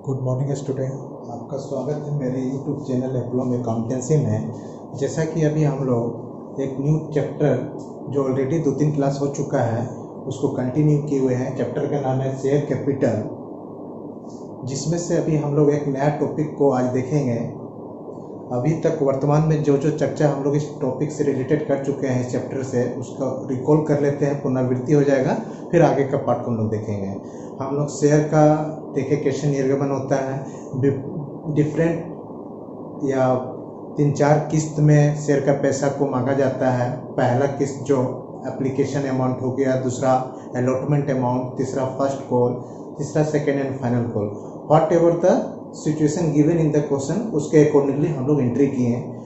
Good morning student. आपका स्वागत है मेरे यूट्यूब चैनल एप्लॉम अकाउंटेंसी में। जैसा कि अभी हम लोग एक न्यू चैप्टर जो ऑलरेडी 2-3 क्लास हो चुका है उसको कंटिन्यू किए हुए हैं। चैप्टर का नाम है शेयर कैपिटल, जिसमें से अभी हम लोग एक नया टॉपिक को आज देखेंगे। अभी तक वर्तमान में जो जो चर्चा हम लोग इस टॉपिक से रिलेटेड कर चुके हैं इस चैप्टर से, उसका रिकॉल कर लेते हैं, पुनरावृत्ति हो जाएगा, फिर आगे का पार्ट को हम लोग देखेंगे। हम लोग शेयर का देखे कैसे निर्गमन होता है, डिफरेंट या 3-4 किस्त में शेयर का पैसा को मांगा जाता है। पहला किस्त जो एप्लीकेशन अमाउंट हो गया, दूसरा अलॉटमेंट अमाउंट, तीसरा फर्स्ट कॉल, तीसरा second and final call. What ever the situation given in the question, उसके अकॉर्डिंगली हम लोग एंट्री किए हैं।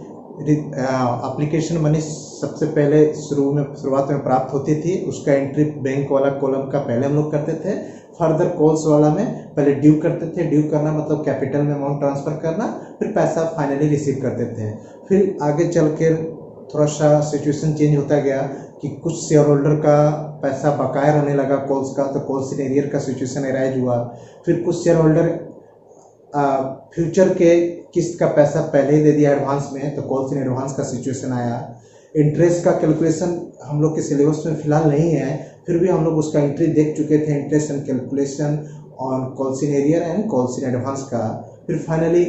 एप्लीकेशन मनी सबसे पहले शुरुआत में प्राप्त होती थी, उसका एंट्री बैंक वाला कॉलम का पहले हम लोग करते थे। फर्दर कॉल्स वाला में पहले ड्यू करते थे। ड्यू करना मतलब कैपिटल में अमाउंट ट्रांसफर करना, फिर पैसा फाइनली रिसीव करते थे। फिर आगे चल के थोड़ा सा सिचुएशन चेंज होता गया कि कुछ शेयर होल्डर का पैसा बकाया रहने लगा कॉल्स का, तो कॉल्स इन एरियर का सिचुएशन अराइज हुआ। फिर कुछ शेयर होल्डर फ्यूचर के किस्त का पैसा पहले ही दे दिया एडवांस में, तो कॉल्स इन एडवांस का सिचुएशन आया। इंटरेस्ट का कैलकुलेशन हम लोग के सिलेबस में फिलहाल नहीं है, फिर भी हम लोग उसका एंट्री देख चुके थे, interest and calculation on calls in arrear and calls in advance का। फिर फाइनली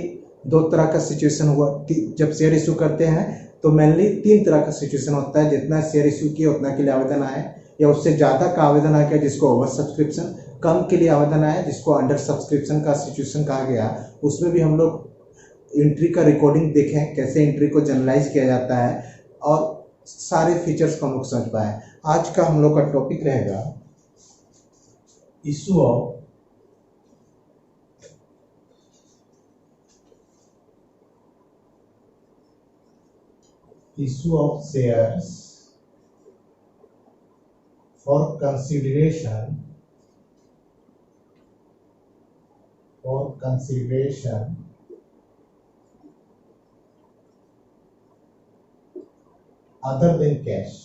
2 तरह का सिचुएशन हुआ। जब शेयर इशू करते हैं तो मेनली 3 तरह का सिचुएशन होता है। जितना शेयर इशू किया उतना के लिए आवेदन आए, या उससे ज़्यादा का आवेदन आ गया जिसको ओवर सब्सक्रिप्शन, कम के लिए आवेदन आया जिसको अंडर सब्सक्रिप्शन का सिचुएशन कहा गया। उसमें भी हम लोग एंट्री का रिकॉर्डिंग देखें, कैसे एंट्री को जनरलाइज किया जाता है, और सारे फीचर्स को हम लोग समझ पाए। आज का हम लोग का टॉपिक रहेगा issue of shares for consideration other than cash.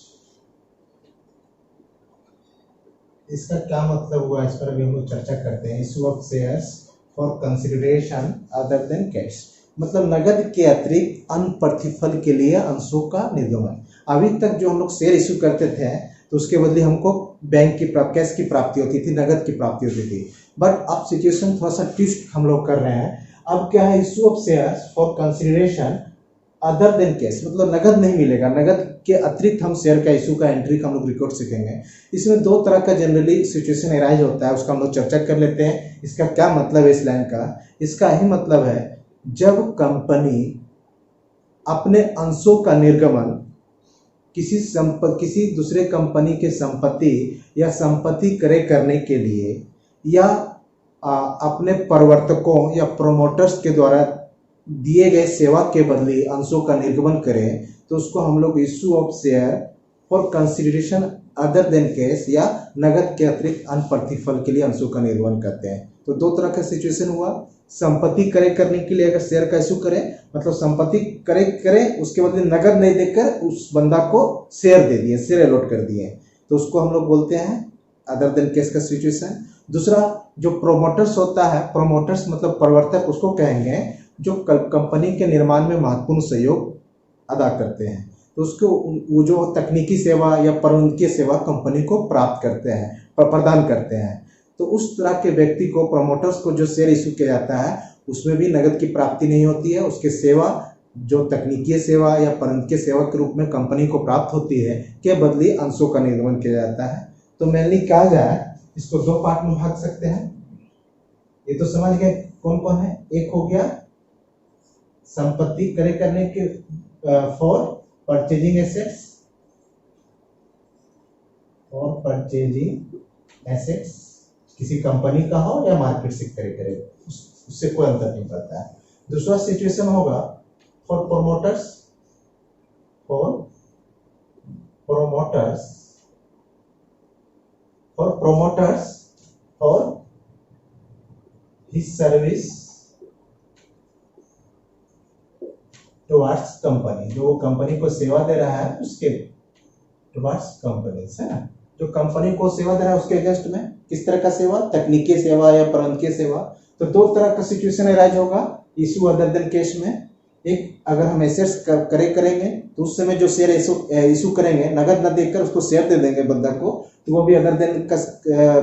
इसका क्या मतलब हुआ, इस पर अभी हम लोग चर्चा करते हैं। Issue of shares for consideration other than cash मतलब नगद के अतिरिक्त अन्य प्रतिफल के लिए अंशों का निर्गमन। अभी तक जो हम लोग शेयर इशू करते थे तो उसके बदले हमको बैंक की कैश की प्राप्ति होती थी, नगद की प्राप्ति होती थी। बट अब सिचुएशन थोड़ा सा ट्विस्ट हम लोग कर रहे हैं। अब क्या है, issue of shares for consideration other than cash मतलब नगद नहीं मिलेगा, नगद के अतिरिक्त हम शेयर का इशू का एंट्री का हम लोग रिकॉर्ड सीखेंगे। इसमें 2 तरह का जनरली सिचुएशन अराइज होता है, उसका हम लोग चर्चा कर लेते हैं। इसका क्या मतलब है इस लाइन का? इसका यही मतलब है जब कंपनी अपने अंशों का निर्गमन किसी दूसरे कंपनी के संपत्ति या संपत्ति क्रय करने के लिए, या अपने प्रवर्तकों या प्रोमोटर्स के द्वारा दिए गए सेवा के बदले अंशों का निर्गमन करें, तो उसको हम लोग issue of share for consideration other than cash या नगद के अतिरिक्त अन्य प्रतिफल के लिए अंशों का निर्गमन करते हैं। तो 2 तरह का सिचुएशन हुआ। संपत्ति क्रय करने के लिए अगर शेयर का इशू करें, मतलब संपत्ति क्रय करें, उसके बदले नगद नहीं देकर उस बंदा को शेयर दे दिए, शेयर अलॉट कर दिए, तो उसको हम लोग बोलते हैं अदर देन कैश का सिचुएशन। दूसरा जो प्रोमोटर्स होता है, प्रोमोटर्स मतलब प्रवर्तक, उसको कहेंगे जो कंपनी के निर्माण में महत्वपूर्ण सहयोग अदा करते हैं। तो उसको वो जो तकनीकी सेवा या प्रबंधकीय सेवा कंपनी को प्राप्त करते हैं, प्रदान करते हैं, तो उस तरह के व्यक्ति को, प्रमोटर्स को जो शेयर इशू किया जाता है उसमें भी नगद की प्राप्ति नहीं होती है। उसके सेवा जो तकनीकीय सेवा या प्रबंधकीय सेवा के रूप में कंपनी को प्राप्त होती है के बदले अंशों का निर्गमन किया जाता है। तो मेनली कहा जाए इसको 2 पार्ट में भाग सकते हैं। ये तो समझ गए कौन कौन है। एक हो गया संपत्ति क्रय करने के फॉर परचेजिंग एसेट्स, किसी कंपनी का हो या मार्केट से क्रय करे, उससे कोई अंतर नहीं पड़ता है। दूसरा सिचुएशन होगा for promoters for his service towards company, जो वो कंपनी को सेवा दे रहा है उसके टुवर्ड्स कंपनी है ना, जो कंपनी को सेवा दे रहा है उसके अगेंस्ट में। किस तरह का सेवा? तकनीकी सेवा या प्रबंधकीय सेवा। तो दो तरह का सिचुएशन अराइज होगा इशू अदर देन केस में। एक, अगर हम एसेट्स करेंगे तो उस समय जो शेयर इशू करेंगे नगद न देकर उसको शेयर दे देंगे बंदा को, तो वो भी अदर देन का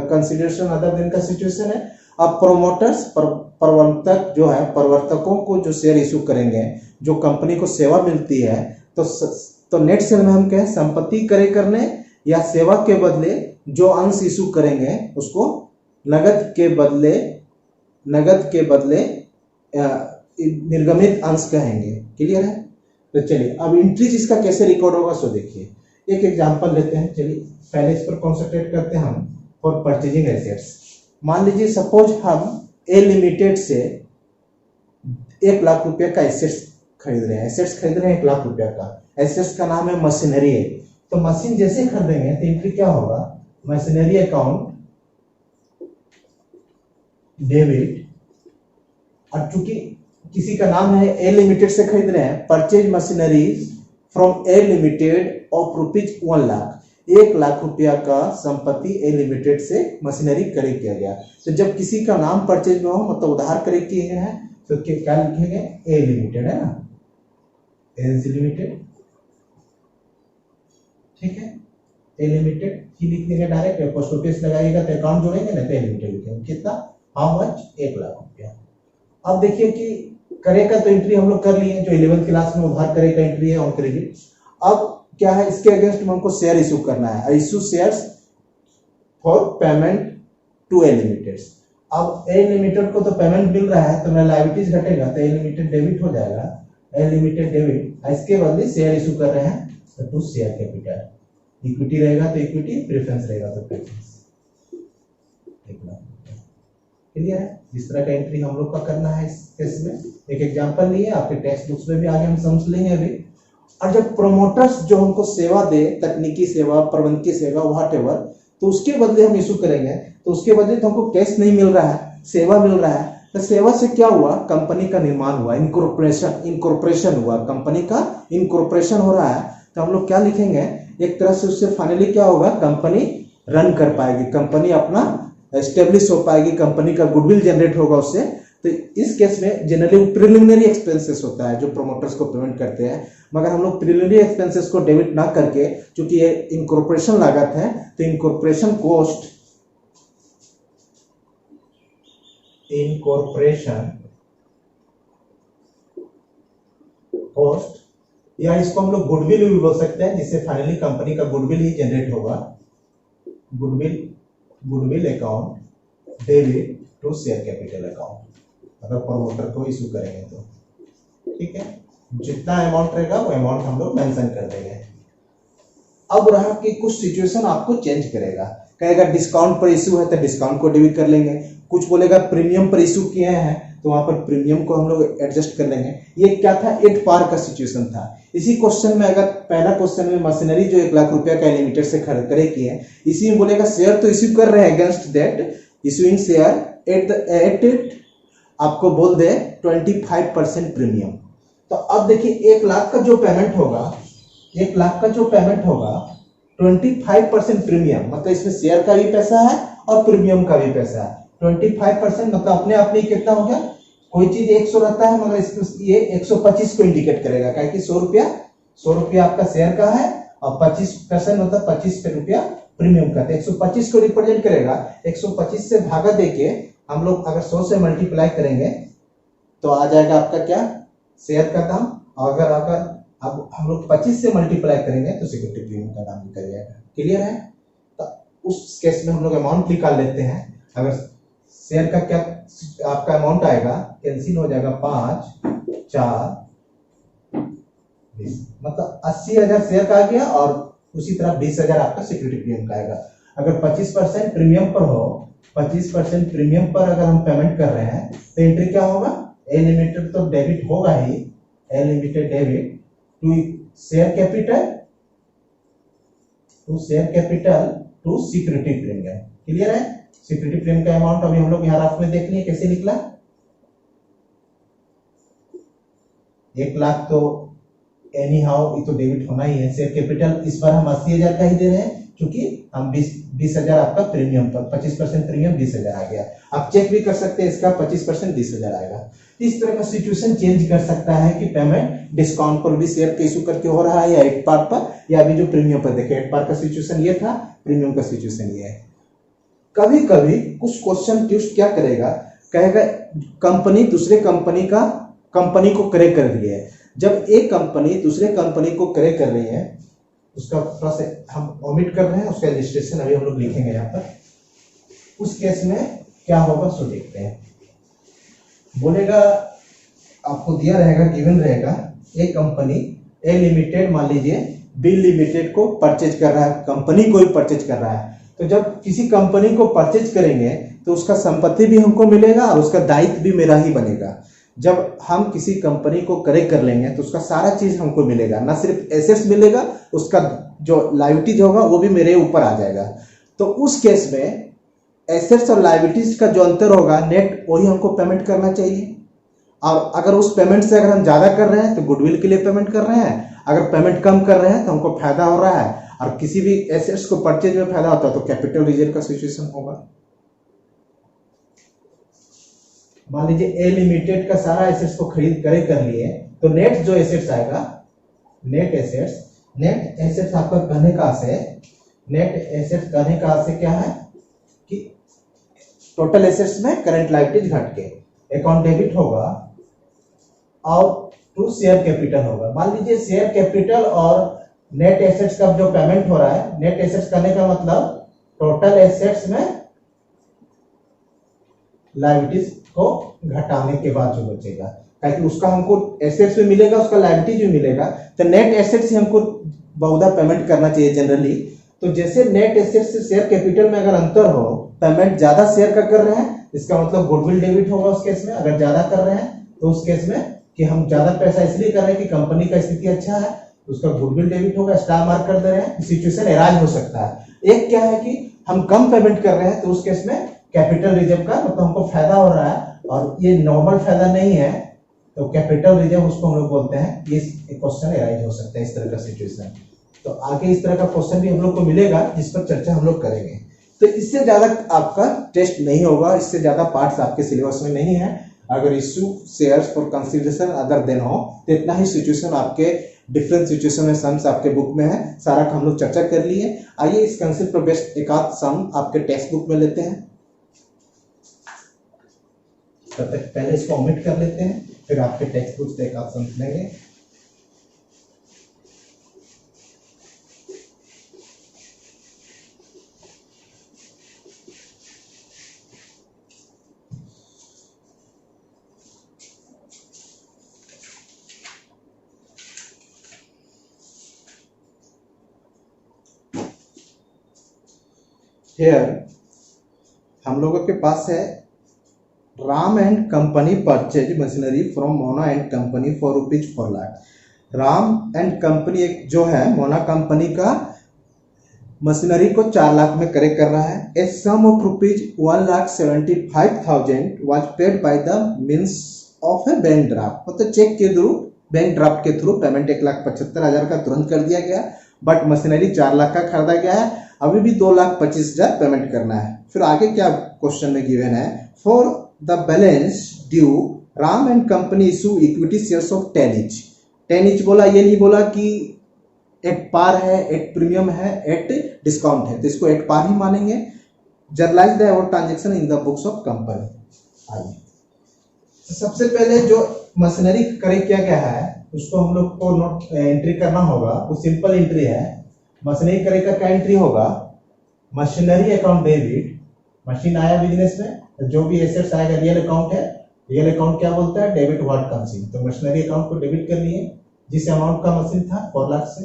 कंसिडरेशन, अदर देन का सिचुएशन है। अब प्रोमोटर्स प्रवर्तक जो है, प्रवर्तकों को जो शेयर इशू करेंगे, जो कंपनी को सेवा मिलती है, तो नेट सेल में हम कहें संपत्ति क्रय करने या सेवा के बदले जो अंश इशू करेंगे उसको नगद के बदले निर्गमित अंश कहेंगे। क्लियर है? तो चलिए अब एंट्रीज इसका कैसे रिकॉर्ड होगा सो देखिए। एक एग्जांपल लेते हैं, चलिए पहले इस पर कॉन्सेंट्रेट करते हैं हम फॉर परचेजिंग एसेट्स। मान लीजिए सपोज हम ए लिमिटेड से 1 लाख रुपए का एसेट्स खरीद रहे हैं। 1 लाख रुपए का एसेट्स का नाम है मशीनरी है। तो मशीन जैसे खरीदेंगे तो एंट्री क्या होगा, मशीनरी अकाउंट डेबिट, और चूंकि किसी का नाम है ए लिमिटेड से खरीद रहे हैं, purchase machinery from A limited of ₹1 lakh, 1 lakh रुपया का संपत्ति ए लिमिटेड से मशीनरी क्रय किया गया। तो जब किसी का नाम परचेज में हो, मतलब उधार क्रय किए हैं, तो क्या लिखेंगे, ए लिमिटेड, है ना, एजेंसी लिमिटेड, ठीक है, ए लिमिटेड ही लिख देंगे डायरेक्ट। पोस्ट ऑफिस लगाइएगा तो अकाउंट जोड़ेंगे ना, तो ए लिमिटेड लिखेंगे। कितना, हाउ मच, 1 लाख रुपया। अब देखिए कि करे का तो एंट्री हम लोग कर लिए, जो 11th क्लास में उधार करे का एंट्री है ऑन क्रेडिट। अब क्या है, इसके अगेंस्ट में हमको शेयर इशू करना है, issue shares for payment to A limited. अब ए लिमिटेड को तो पेमेंट मिल रहा है, तो मेरा लायबिलिटीज घटेगा, तो ए लिमिटेड डेबिट हो जाएगा, ए लिमिटेड डेबिट। इसके बदले शेयर इशू कर रहे हैं तो टू शेयर कैपिटल, इक्विटी रहेगा तो इक्विटी, प्रेफरेंस रहेगा तो प्रेफरेंस। क्लियर है? इस तरह का एंट्री हम लोग का करना है इस केस में। एक एग्जांपल लिए, आपके टेक्स्ट बुक्स में भी आगे हम समझ लेंगे अभी। और जब प्रोमोटर्स जो हमको सेवा दे, तकनीकी सेवा, प्रबंधकीय सेवा, व्हाटएवर, तो उसके बदले हम इशू करेंगे, तो उसके बदले तो हमको कैश नहीं मिल रहा है, सेवा मिल रहा है। तो सेवा से क्या हुआ, कंपनी का निर्माण हुआ, इनकॉर्पोरेशन हुआ, कंपनी का इनकॉर्पोरेशन हो रहा है। तो हम लोग क्या लिखेंगे, एक तरह से उससे फाइनली क्या होगा, कंपनी रन कर पाएगी, कंपनी अपना एस्टेब्लिश हो पाएगी, कंपनी का गुडविल जनरेट होगा उससे। तो इस केस में जनरली प्रिलिमिनरी एक्सपेंसेस होता है जो प्रोमोटर्स को पेमेंट करते हैं, मगर हम लोग प्रिलिमिनरी एक्सपेंसेस को डेबिट ना करके, चूंकि ये इनकॉर्पोरेशन लागत है, तो इनकॉर्पोरेशन कॉस्ट, या इसको हम लोग गुडविल भी बोल सकते हैं, जिससे फाइनली कंपनी का गुडविल ही जनरेट होगा, goodwill account debit to share capital account, अगर प्रमोटर को इशू करेंगे तो। ठीक है, जितना अमाउंट रहेगा वो अमाउंट हम लोग मेंशन कर देंगे। अब रहा कि कुछ सिचुएशन आपको चेंज करेगा, कहेगा डिस्काउंट पर इशू है तो डिस्काउंट को डेबिट कर लेंगे, कुछ बोलेगा प्रीमियम पर इशू किए हैं तो वहां पर प्रीमियम को हम लोग एडजस्ट कर लेंगे। ये क्या था, एट पार का सिचुएशन था। इसी क्वेश्चन में, अगर पहला क्वेश्चन में मशीनरी जो 1 लाख रुपया का लिमिटेड से खरीद किए, इसी में बोलेगा शेयर तो इश्यू कर रहे हैं, against that issuing share eight आपको बोल दे 25% प्रीमियम। तो अब देखिए 1 लाख का जो पेमेंट होगा, 1 लाख का जो पेमेंट होगा 25% प्रीमियम, मतलब इसमें शेयर का भी पैसा है और प्रीमियम का भी पैसा है। 25% मतलब अपने आप में कितना हो गया, कोई चीज 100 रहता है मगर इसमें ये 125 को इंडिकेट करेगा, क्या कि 100 रुपया आपका शेयर का है और 25% मतलब 25 रुपया प्रीमियम का, तो 125 को रिप्रेजेंट करेगा। 125 से भागा देके हम लोग अगर 100 से मल्टीप्लाई करेंगे तो आ जाएगा आपका क्या, शेयर का दाम। अगर अब हम लोग 25 से मल्टीप्लाई करेंगे तो सिक्योरिटी प्रीमियम का दाम निकल जाएगा। क्लियर है? तो उस केस में हम लोग अमाउंट निकाल लेते हैं। अगर शेयर का क्या आपका अमाउंट आएगा, कैंसिल हो जाएगा, 5 4 20, मतलब 80,000 शेयर का आ गया और उसी तरह 20,000 आपका सिक्योरिटी प्रीमियम का आएगा। अगर 25% प्रीमियम पर हो, 25% प्रीमियम पर अगर हम पेमेंट कर रहे हैं तो एंट्री क्या होगा, ए लिमिटेड तो डेबिट होगा ही, a limited debit to share capital to security premium. Clear है? सिक्योरिटी प्रीमियम का अमाउंट अभी हम लोग यहाँ राफ में देख लिए कैसे निकला। 1 लाख तो एनी हाउ ये तो डेबिट होना ही है। शेयर कैपिटल इस बार हम 80,000 का ही दे रहे हैं, क्योंकि हम 20,000 आपका प्रीमियम पर, 25% प्रीमियम 20,000 आ गया। आप चेक भी कर सकते हैं, इसका 25% 20,000 आएगा। इस तरह का सिचुएशन चेंज कर सकता है कि पेमेंट डिस्काउंट पर भी शेयर इशू करके हो रहा है या एट पार पर, या अभी जो प्रीमियम पर देखे एट पार का सिचुएशन ये था, प्रीमियम का सिचुएशन ये है। कभी कभी कुछ क्वेश्चन ट्विस्ट क्या करेगा, कहेगा कंपनी दूसरे कंपनी को क्रय कर रही है। जब एक कंपनी दूसरे कंपनी को क्रय कर रही है, उसका थोड़ा सा हम ओमिट कर रहे हैं, उसका इलस्ट्रेशन अभी हम लोग लिखेंगे यहाँ पर। उस केस में क्या होगा सो देखते हैं। बोलेगा आपको दिया रहेगा, गिवन रहेगा, एक कंपनी ए लिमिटेड मान लीजिए बी लिमिटेड को परचेज कर रहा है, कंपनी को ही परचेज कर रहा है। तो जब किसी कंपनी को परचेज करेंगे तो उसका संपत्ति भी हमको मिलेगा और उसका दायित्व भी मेरा ही बनेगा। जब हम किसी कंपनी को क्रय कर लेंगे तो उसका सारा चीज हमको मिलेगा, ना सिर्फ एसेट्स मिलेगा, उसका जो लायबिलिटीज होगा वो भी मेरे ऊपर आ जाएगा। तो उस केस में एसेट्स और लायबिलिटीज का जो अंतर होगा नेट, वही हमको पेमेंट करना चाहिए। और अगर उस पेमेंट से अगर हम ज्यादा कर रहे हैं तो गुडविल के लिए पेमेंट कर रहे हैं, अगर पेमेंट कम कर रहे हैं तो हमको फायदा हो रहा है, और किसी भी एसेट्स को परचेज में फायदा होता है तो कैपिटल रिजर्व का सिचुएशन होगा। मान लीजिए ए लिमिटेड का सारा एसेट्स को खरीद क्रय कर लिए, तो नेट जो एसेट्स आएगा, नेट एसेट्स आपका कहने का आशय, नेट एसेट्स कहने का आशय क्या है कि टोटल एसेट्स में करंट लायबिलिटीज घट के अकाउंट डेबिट होगा और टू शेयर कैपिटल होगा। मान लीजिए शेयर कैपिटल और नेट एसेट्स का जो पेमेंट हो रहा है, नेट एसेट्स करने का मतलब टोटल एसेट्स में लायबिलिटीज को घटाने के बाद जो बचेगा, ताकि उसका हमको एसेट्स भी मिलेगा, उसका लायबिलिटीज भी मिलेगा। तो नेट एसेट्स ही हमको बहुधा पेमेंट करना चाहिए जनरली। तो जैसे नेट एसेट्स से शेयर कैपिटल में अगर अंतर हो, पेमेंट ज्यादा शेयर का कर रहे हैं, इसका मतलब गुडविल डेबिट होगा उस केस में। अगर ज्यादा कर रहे हैं तो उस केस में कि हम ज्यादा पैसा इसलिए कर रहे हैं कि कंपनी का स्थिति अच्छा है, उसका गुडविल डेबिट होगा, स्टार मार्क कर दे रहे हैं, सिचुएशन एराज हो सकता है। एक क्या है कि हम कम पेमेंट कर रहे हैं, तो उस केस में कैपिटल रिजर्व का मतलब हमको फायदा हो रहा है, और ये नॉर्मल फायदा नहीं है, तो कैपिटल रिजर्व उसको हम लोग बोलते हैं। ये क्वेश्चन एराइज हो सकता है इस तरह का सिचुएशन। तो आगे इस तरह का क्वेश्चन भी हम लोग को मिलेगा, जिस पर चर्चा हम लोग करेंगे। तो इससे ज्यादा आपका टेस्ट नहीं होगा, इससे ज्यादा पार्ट्स आपके सिलेबस में नहीं है। अगर issue shares for consideration other than हो, तो इतना ही सिचुएशन आपके डिफरेंट सिचुएशन में सम्स आपके बुक में है, सारा का हम लोग चर्चा कर लिए। आइए इस कंसेप्ट पर बेस्ट एक आध सम आपके टेक्स्ट बुक में लेते हैं। तब तक पहले इसको ओमिट कर लेते हैं, फिर आपके टेक्स्ट बुक से एक आध सम लेंगे। Here हम लोगों के पास है Ram and company purchase machinery from Mona and company for ₹4 lakh. Ram and company एक जो है मोना कंपनी का मशीनरी को 4 लाख में क्रय कर रहा है। A sum of ₹1,75,000 was paid by the means of a bank draft, मतलब चेक के थ्रू, बैंक ड्राफ्ट के थ्रू पेमेंट 1,75,000 का तुरंत कर दिया गया, बट मशीनरी 4 लाख का खरीदा गया है, अभी भी 2,25,000 पेमेंट करना है। फिर आगे क्या क्वेश्चन में गिवन है, for the balance due Ram and company issue equity shares of 10 each। 10 each बोला, ये नहीं बोला कि एट पार है, एट प्रीमियम है, एट डिस्काउंट है, तो इसको एट पार ही मानेंगे। Generalized the about transaction in the books of company. आइए सबसे पहले जो मशीनरी क्रय किया गया है उसको हम लोग को नोट एंट्री करना होगा। वो सिंपल एंट्री है। मशीनरी क्रय का क्या एंट्री होगा, मशीनरी अकाउंट डेबिट, मशीन आया बिजनेस में, जो भी एसेट्स आएगा रियल अकाउंट है, रियल अकाउंट क्या बोलता है, डेबिट व्हाट कम्स इन, तो मशीनरी अकाउंट को डेबिट कर लिए जिस अमाउंट का मशीन था 4 लाख से।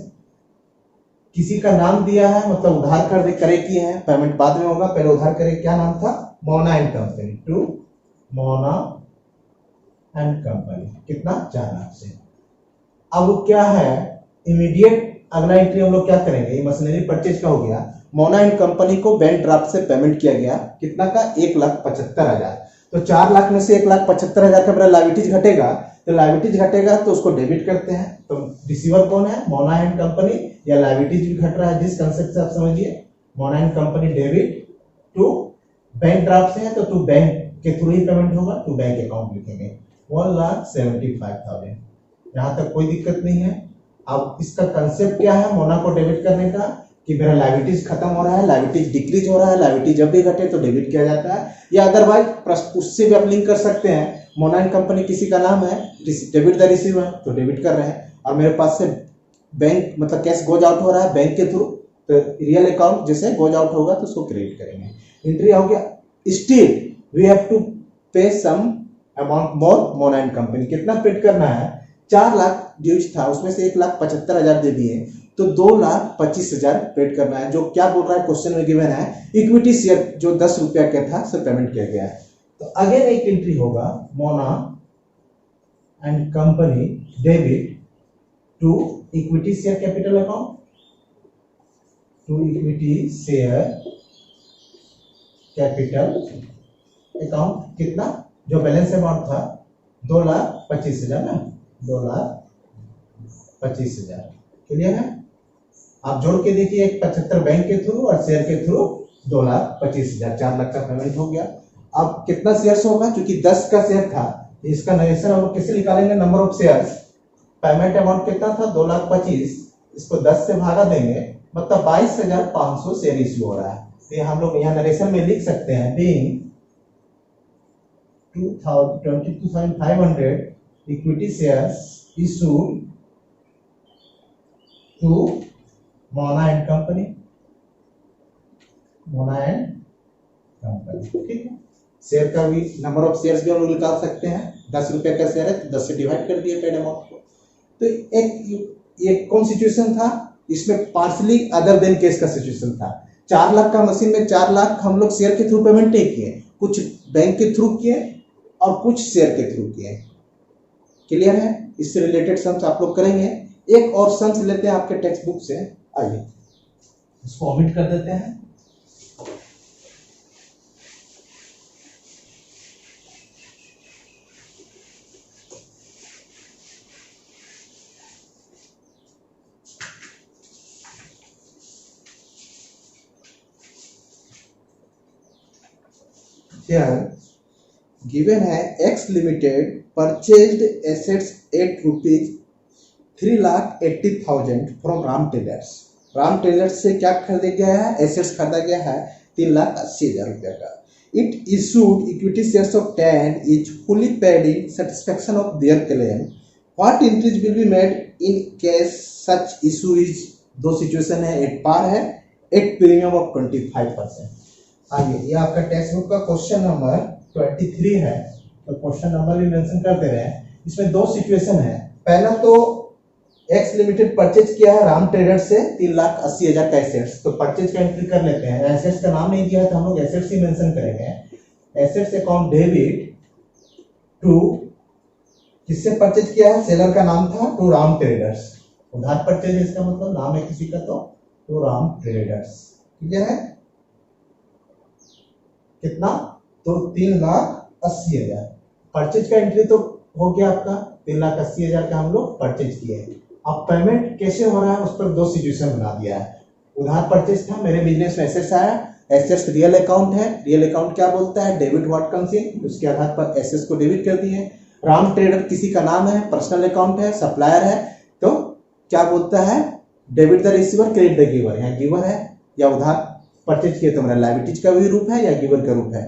किसी का नाम दिया है, मतलब उधार कर क्रय किए हैं, पेमेंट बाद में होगा, पहले उधार क्रय, क्या नाम था, Mona and company, to Mona and company, कितना, 4 लाख से। अब क्या है इमीडिएट अगला एंट्री हम लोग क्या करेंगे, ये मशीनरी परचेज का हो गया, मोना एंड कंपनी को बैंक ड्राफ्ट से पेमेंट किया गया, कितना का, 1,75,000। तो 4 लाख में से 1,75,000 का मेरा लायबिलिटीज घटेगा, तो लायबिलिटीज घटेगा तो उसको डेबिट करते हैं। तो रिसीवर कौन है, मोना एंड कंपनी, या लायबिलिटीज भी घट रहा है, जिस कंसेप्ट से आप समझिए Mona and company debit to bank draft से है तो टू बैंक के थ्रू ही पेमेंट होगा, टू बैंक अकाउंट लिखेंगे 1,75,000। यहाँ तक कोई दिक्कत नहीं है। अब इसका कंसेप्ट क्या है मोना को डेबिट करने का कि मेरा लायबिलिटीज खत्म हो रहा है, लायबिलिटीज डिक्रीज हो रहा है, लायबिलिटी जब भी घटे तो डेबिट किया जाता है, या अदरवाइज उससे भी आप लिंक कर सकते हैं। मोना एंड कंपनी किसी का नाम है, डेबिट द रिसीवर तो डेबिट कर रहे हैं, और मेरे पास से बैंक मतलब कैश गोज आउट हो रहा है बैंक के थ्रू, तो रियल अकाउंट जैसे गोज आउट होगा तो उसको क्रेडिट करेंगे। एंट्री हो गया। Still we have to pay some amount more Mona and company. कितना पेड करना है? 4 लाख ड्यूज था, उसमें से 1,75,000 दे दिए तो 2,25,000 पेड करना है। जो क्या बोल रहा है क्वेश्चन में गिवन है, इक्विटी शेयर जो 10 रुपया का था सर पेमेंट किया गया है। तो अगेन एक एंट्री होगा Mona and company debit to equity share capital account, to equity share capital account. कितना? जो बैलेंस अमाउंट था 2,25,000 ना, 2,25,000। क्लियर है? आप जोड़ के देखिए, 75 बैंक के थ्रू और शेयर के थ्रू 2,25,000, 4 लाख का पेमेंट हो गया। अब कितना शेयर्स होगा? क्योंकि 10 का शेयर था, इसका नरेशन हम लोग कैसे निकालेंगे? Number of shares. Payment amount कितना था? 2,25,000, इसको 10 से भागा देंगे, मतलब 22,500 शेयर इश्यू हो रहा है। तो हम लोग यहाँ नरेशन में लिख सकते हैं being 22,500 equity shares issued to Mona and company, Mona and company. ठीक है, शेयर का भी नंबर ऑफ शेयर्स भी हम लोग निकाल सकते हैं। 10 रुपए का शेयर है तो 10 से डिवाइड कर दिए पेड अमाउंट को। तो एक कौन सिचुएशन था इसमें? पार्सली अदर देन केस का सिचुएशन था। 4 लाख का मशीन में 4 लाख हम लोग शेयर के थ्रू पेमेंट नहीं किए, कुछ बैंक के थ्रू किए और कुछ शेयर के थ्रू किए। क्लियर है? इससे रिलेटेड सम्स आप लोग करेंगे। एक और सम्स लेते हैं आपके टेक्स्ट बुक से, आइए इसको ओमिट कर देते हैं। Here given है X limited purchased assets at ₹3,80,000 from Ram tailors. Ram tailors से क्या खरीदा गया है? एसेट्स खरीदा गया है 3,80,000 रुपये का। It issued equity shares of 10 is fully paid in satisfaction of their claim. What entries will be made in case such issue is? दो सिचुएशन है, एट पार है, एट प्रीमियम ऑफ 25%। आइए, ये आपका टेक्स्ट बुक का question number 23 है, तो question number भी मेंशन कर दे रहे हैं। इसमें दो सिचुएशन है। पहला तो एक्स लिमिटेड परचेज किया है राम ट्रेडर्स से 3,80,000 का एसेट्स, तो परचेज का एंट्री कर लेते हैं। एसेट्स का नाम नहीं दिया है तो हम लोग एसेट्स ही मेंशन करेंगे। एसेट्स अकाउंट डेबिट टू, किससे परचेज किया है? सेलर का नाम था टू राम ट्रेडर्स, उधार परचेज है, इसका मतलब नाम है किसी का, तो टू राम ट्रेडर्स। क्लियर है? कितना? तो 3,80,000 परचेज का एंट्री तो हो गया आपका, 3,80,000 का हम लोग परचेज किए हैं। अब पेमेंट कैसे हो रहा है उस पर दो सिचुएशन बना दिया है। उधार परचेज था, मेरे बिजनेस में एसेट्स आया, एसेट्स रियल अकाउंट है, रियल अकाउंट क्या बोलता है? डेबिट व्हाट कम्स इन, उसके आधार पर एसेट्स को डेबिट कर दिए। राम ट्रेडर किसी का नाम है, पर्सनल अकाउंट है, सप्लायर है, तो क्या बोलता है? Debit the receiver, credit the giver. यहाँ गिवर है या उधार परचेज किया तो मेरा लायबिलिटीज का भी रूप है या गिवर का रूप है।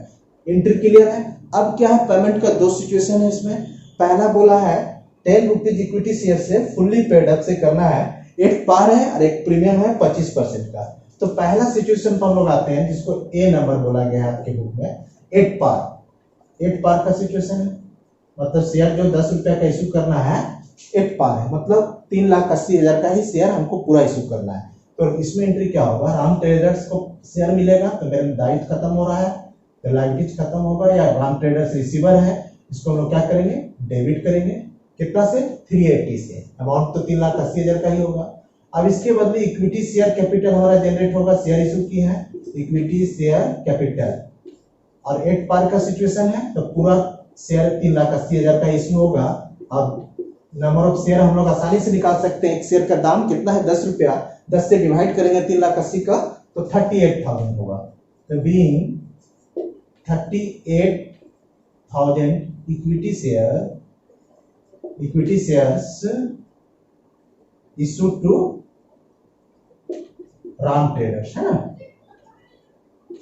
एंट्री क्लियर है? अब क्या है? पेमेंट का दो सिचुएशन है इसमें। पहला बोला है 10 रुपीज इक्विटी शेयर से फुल्ली पेड अप से करना है, एक पार है और एक प्रीमियम है 25% का। तो पहला सिचुएशन पर हम लोग आते हैं जिसको ए नंबर बोला गया है आपके बुक में, 8 पार। 8 पार का सिचुएशन है, मतलब शेयर जो 10 रुपया का इशू करना है 8 पार है, मतलब 3,80,000 का ही शेयर हमको पूरा इशू करना है। तो इसमें एंट्री क्या होगा? राम ट्रेडर्स को शेयर मिलेगा तो मेरा दायित्व खत्म हो रहा है, तो लायबिलिटीज खत्म होगा, या राम ट्रेडर्स रिसीवर है, इसको हम लोग क्या करेंगे? डेबिट करेंगे। कितना से? 380 से। अमाउंट तो 3,80,000 का ही होगा। अब इसके बदले इक्विटी शेयर कैपिटल हमारा जनरेट होगा, शेयर इशू की है, इक्विटी शेयर कैपिटल, और 8 पार का सिचुएशन है तो पूरा शेयर 3,80,000 का इशू होगा। अब नंबर ऑफ शेयर हम लोग आसानी से निकाल सकते हैं। एक शेयर का दाम कितना है? 10 रुपया, 10 से डिवाइड करेंगे 3,80,000 का तो 38,000 होगा। तो being 38,000 equity shares issued to Ram traders, है ना,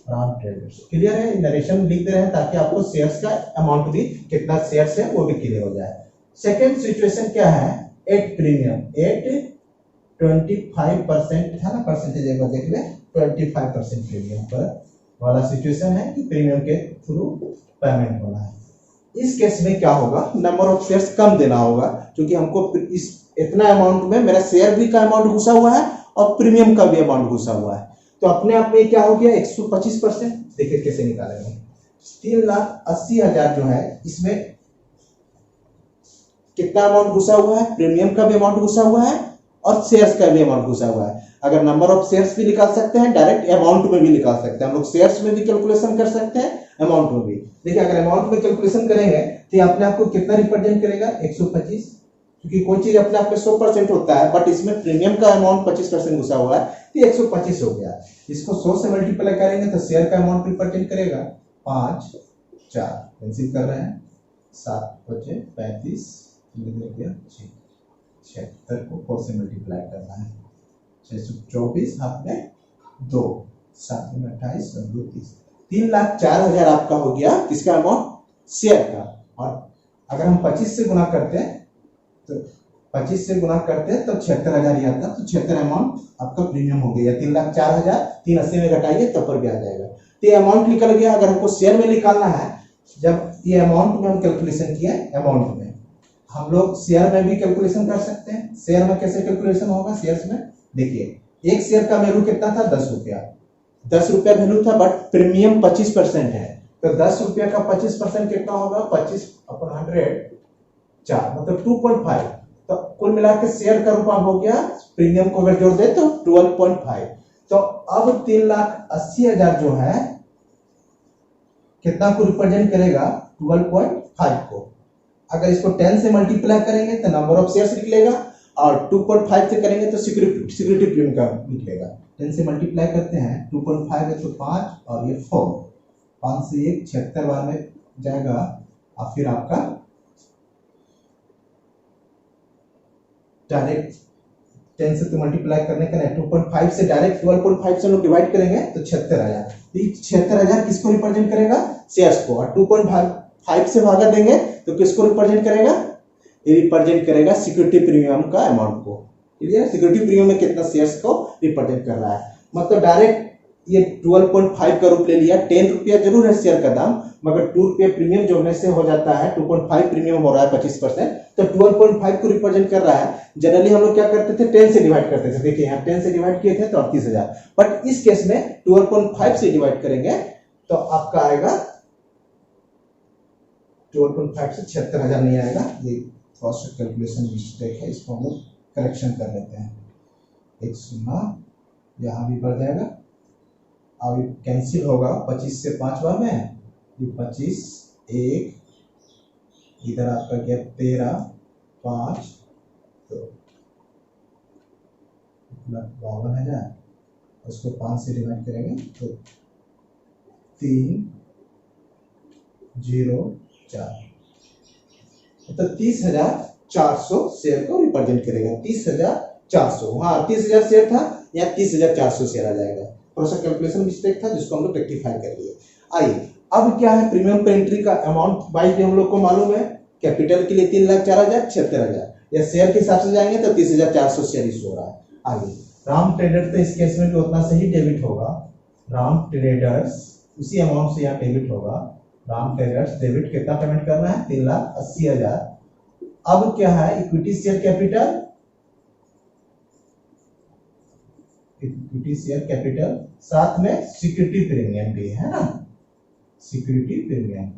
राम ट्रेडर्स। क्लियर है? नरेशन लिख दे रहे हैं ताकि आपको शेयर्स का अमाउंट भी, कितना शेयर्स है वो भी क्लियर हो जाए। सेकेंड सिचुएशन क्या है, एट प्रीमियम, एट 25% है ना, परसेंटेज एक बार देख ले, 25% प्रीमियम पर वाला सिचुएशन है कि प्रीमियम के थ्रू पेमेंट होना है। इस केस में क्या होगा, नंबर ऑफ शेयर्स कम देना होगा, क्योंकि हमको इस इतना अमाउंट में मेरा शेयर भी का अमाउंट घुसा हुआ है और प्रीमियम का भी अमाउंट घुसा हुआ है। तो अपने आप में क्या हो गया, 125%। देखिए कैसे निकालेंगे, 3,80,000 जो है, इसमें कितना अमाउंट घुसा हुआ है, प्रीमियम का भी अमाउंट घुसा हुआ है और शेयर्स का भी अमाउंट घुसा हुआ है। अगर नंबर ऑफ शेयर्स भी निकाल सकते हैं, डायरेक्ट अमाउंट में भी निकाल सकते हैं हम लोग, शेयर्स में भी कैलकुलेशन कर सकते हैं, अमाउंट में भी। देखिए अगर अमाउंट में कैलकुलेशन करेंगे तो ये अपने आप को कितना रिप्रेजेंट करेगा, 125, क्योंकि कोई चीज अपने आप में 100% होता है, बट इसमें प्रीमियम का अमाउंट 25% घुसा हुआ है, तो 125 हो गया। इसको 100 से मल्टीप्लाई करेंगे तो शेयर का अमाउंट रिप्रेजेंट करेगा 5, 4 कैंसिल कर रहे हैं, 7 बचे 35, 76 को 4 से मल्टीप्लाई करना है, 624 हाथ में 2, 7 में 28 और 2 30, 3,04,000 आपका हो गया किसका अमाउंट, शेयर का। और अगर हम 25 से गुना करते हैं तो 25 से गुना करते हैं तो 76,000 ही आता, तो 76 अमाउंट आपका प्रीमियम हो गया। 3,04,000 380 में घटाइए तब पर भी आ जाएगा। तो ये अमाउंट निकल गया। अगर हमको शेयर में निकालना है, जब ये अमाउंट में हम कैलकुलेशन किए, अमाउंट में हम लोग शेयर में भी कैलकुलेशन कर सकते हैं। शेयर में कैसे कैलकुलेशन होगा, शेयर्स में देखिए, एक शेयर का वैल्यू कितना था, 10 रुपया, 10 रुपया वैल्यू था, बट प्रीमियम 25% है, तो 10 रुपया का 25% कितना होगा, 25/100, 4 मतलब 2.5। तो कुल मिला के शेयर का रुपया हो गया, प्रीमियम को अगर जोड़ दे तो 12.5। तो अब 3,80,000 जो है कितना को रिप्रेजेंट करेगा, 12.5 को। अगर इसको 10 से मल्टीप्लाई करेंगे तो नंबर ऑफ शेयर्स निकलेगा, और 2.5 से करेंगे तो सिक्योरिटी प्रीमियम का निकलेगा। 10 से मल्टीप्लाई करते हैं, 2.5 है तो 5 और ये 4, 5 से 1 76 बार में जाएगा, और फिर आपका डायरेक्ट 10 से तो मल्टीप्लाई करने का नहीं, 2.5 से डायरेक्ट 12.5 से लोग डिवाइड करेंगे तो 76,000। 76,000 किसको रिप्रेजेंट करेगा, शेयर्स को, और 2.5 से भागा देंगे तो किसको रिप्रेजेंट करेगा, ये रिप्रेजेंट करेगा सिक्योरिटी प्रीमियम का अमाउंट को। क्लियर, सिक्योरिटी प्रीमियम में कितना शेयर्स को रिप्रेजेंट कर रहा है। मतलब डायरेक्ट ये 12.5 का रूप ले लिया। 10 रुपया जरूर है शेयर का दाम, मगर 2 रुपया प्रीमियम जोड़ने से हो जाता है, 2.5 प्रीमियम हो रहा है 25%, तो 12.5 को रिप्रेजेंट कर रहा है। जनरली हम लोग क्या करते थे, 10 से डिवाइड करते थे। देखिए यहाँ 10 से डिवाइड किए थे तो 38,000, बट इस केस में 12.5 से डिवाइड करेंगे तो आपका आएगा 12.5 से 76,000 नहीं आएगा। ये फर्स्ट कैलकुलेशन मिस्टेक है, इसको हम लोग करेक्शन कर लेते हैं। एक सुना यहाँ भी बढ़ जाएगा, अब ये कैंसिल होगा 25 से 5 बार में, ये 25 1, इधर आपका गया 13 5, तो 52,000, उसको 5 से डिवाइड करेंगे तो 3,0,4, तो 30,400 शेयर को रिप्रेजेंट करेगा। 30,400, हाँ 30,000 शेयर था, यहाँ 30,400 शेयर आ जाएगा। थोड़ा सा कैलकुलेशन मिस्टेक था जिसको हम लोग रेक्टिफाई कर लिए। आइए अब क्या है, प्रीमियम पे एंट्री का अमाउंट वाइज भी हम लोग को मालूम है। कैपिटल के लिए 3,04,000, 76,000, या शेयर के हिसाब से जाएंगे तो 30,400 शेयर इशू हो रहा है। आगे राम ट्रेडर, तो इस केस में भी उतना से ही डेबिट होगा। राम ट्रेडर्स उसी अमाउंट से यहाँ डेबिट होगा। राम ट्रेडर्स डेबिट कितना पेमेंट करना है, 3,80,000। अब क्या है, equity share capital, equity share capital, साथ में सिक्योरिटी प्रीमियम भी है ना, सिक्योरिटी प्रीमियम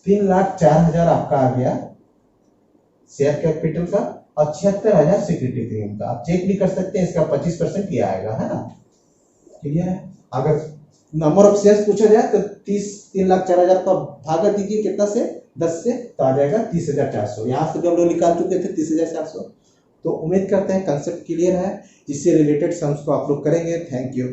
3,04,000 आपका आ गया शेयर कैपिटल का, और 76,000 सिक्योरिटी प्रीमियम का। आप चेक भी कर सकते हैं, इसका 25% किया आएगा, है ना। क्लियर है। अगर नंबर ऑफ शेयर्स पूछा जाए तो 3,04,000 का भागा दीजिए कितना से, 10 से, तो आ जाएगा 30,400। यहाँ से भी हम लोग निकाल चुके थे 30,400, तो उम्मीद करते हैं कंसेप्ट क्लियर है। इससे रिलेटेड सम्स को आप लोग करेंगे। Thank you.